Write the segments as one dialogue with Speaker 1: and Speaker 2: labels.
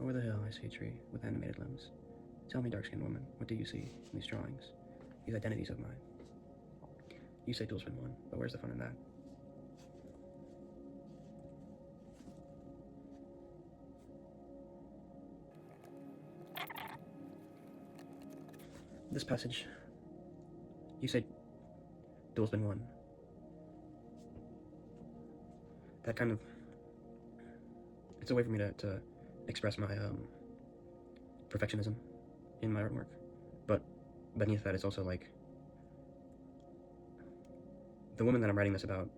Speaker 1: Over the hill I see a tree with animated limbs. Tell me, dark-skinned woman, what do you see in these drawings? These identities of mine. You say duel's been won, but where's the fun in that? This passage, you say duel's been won. That kind of, it's a way for me to express my perfectionism in my artwork, but beneath that it's also like the woman that I'm writing this about,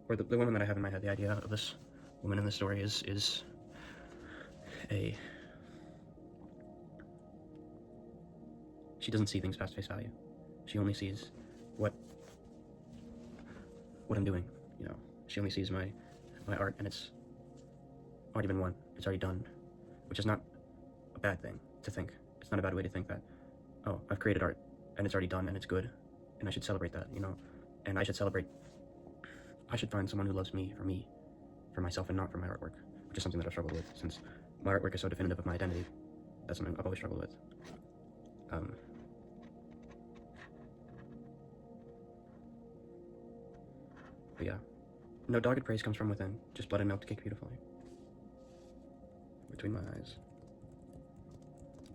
Speaker 1: or the woman that I have in my head. The idea of this woman in this story is a, she doesn't see things past face value. She only sees what I'm doing, you know. She only sees my art, and it's already been won. It's already done, which is not a bad thing to think. It's not a bad way to think that, oh, I've created art, and it's already done, and it's good, and I should celebrate that, you know. And I should find someone who loves me, for myself, and not for my artwork, which is something that I've struggled with, since my artwork is so definitive of my identity. That's something I've always struggled with. But yeah. No dogged praise comes from within, just blood and milk to cake beautifully. Between my eyes.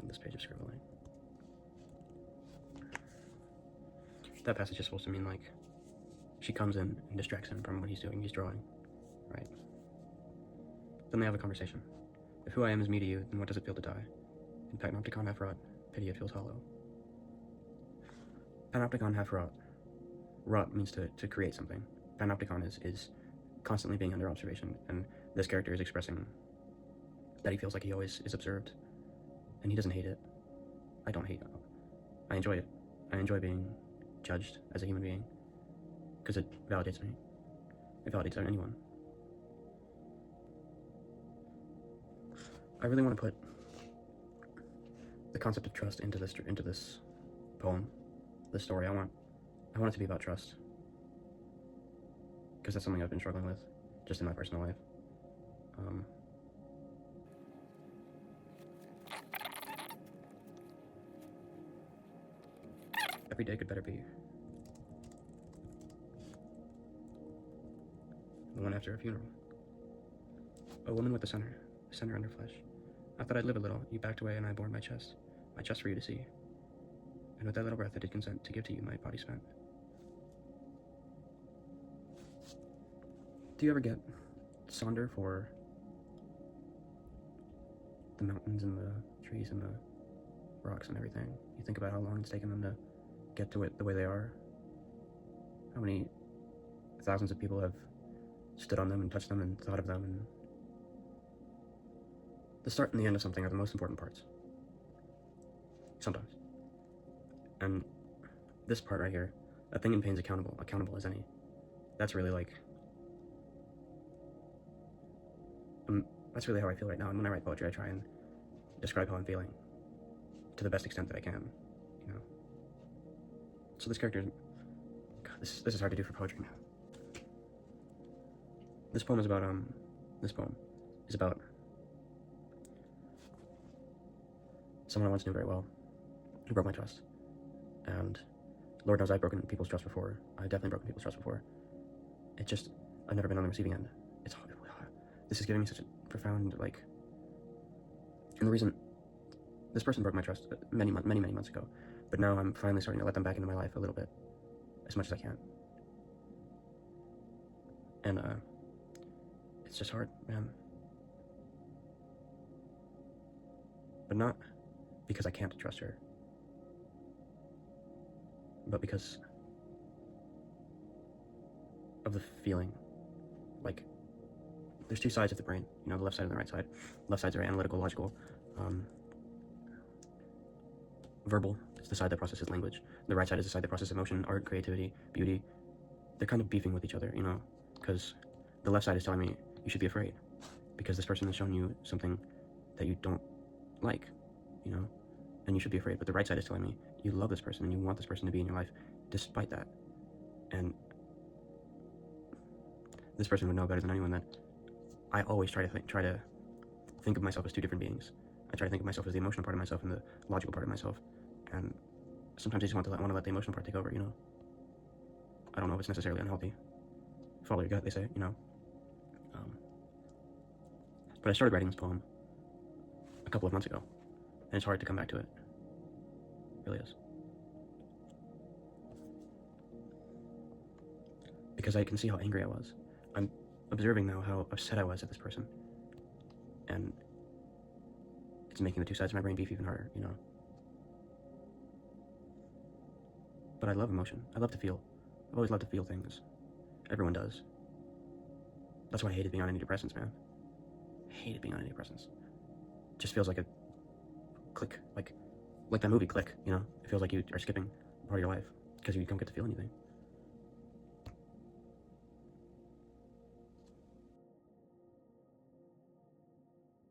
Speaker 1: And this page of scribbling. That passage is supposed to mean, like, she comes in and distracts him from what he's doing. He's drawing, right? Then they have a conversation. If who I am is me to you, then what does it feel to die? In Panopticon half rot, pity it feels hollow. Panopticon half rot. Rot means to create something. Panopticon is constantly being under observation, and this character is expressing that he feels like he always is observed, and he doesn't hate it. I don't hate it. I enjoy it. I enjoy being judged as a human being, because it validates me. It validates anyone. I really want to put the concept of trust into this poem, this story. I want it to be about trust, because that's something I've been struggling with, just in my personal life. Every day could better be the one after a funeral. A woman with a center under flesh. I thought I'd live a little. You backed away and I bore my chest for you to see. And with that little breath I did consent to give to you my body spent. Do you ever get sonder for the mountains and the trees and the rocks and everything? You think about how long it's taken them to get to it the way they are. How many thousands of people have stood on them and touched them and thought of them, and the start and the end of something are the most important parts. Sometimes. And this part right here, a thing in pain's accountable as any. That's really like, that's really how I feel right now. And when I write poetry, I try and describe how I'm feeling to the best extent that I can, you know. So this character, God, this is hard to do for poetry, man. This poem is about someone I once knew very well, who broke my trust. And Lord knows I've broken people's trust before. I've definitely broken people's trust before. It's just, I've never been on the receiving end. It's hard. This is giving me such a profound, like, and the reason, this person broke my trust many months ago, but now I'm finally starting to let them back into my life a little bit, as much as I can. And, it's just hard, man. But not because I can't trust her, but because of the feeling. Like, there's two sides of the brain, you know, the left side and the right side. Left side's are analytical, logical, verbal. It's the side that processes language. The right side is the side that processes emotion, art, creativity, beauty. They're kind of beefing with each other, you know, because the left side is telling me you should be afraid because this person has shown you something that you don't like, you know, and you should be afraid. But the right side is telling me you love this person and you want this person to be in your life despite that. And this person would know better than anyone that I always try to think of myself as two different beings. I try to think of myself as the emotional part of myself and the logical part of myself. And sometimes I just want to let the emotional part take over, you know? I don't know if it's necessarily unhealthy. Follow your gut, they say, you know? But I started writing this poem a couple of months ago, and it's hard to come back to it. It really is. Because I can see how angry I was. I'm observing now how upset I was at this person. And it's making the two sides of my brain beef even harder, you know? But I love emotion. I love to feel. I've always loved to feel things. Everyone does. That's why I hated being on antidepressants, man. I hated being on antidepressants. It just feels like a click, like that movie Click, you know? It feels like you are skipping part of your life because you don't get to feel anything.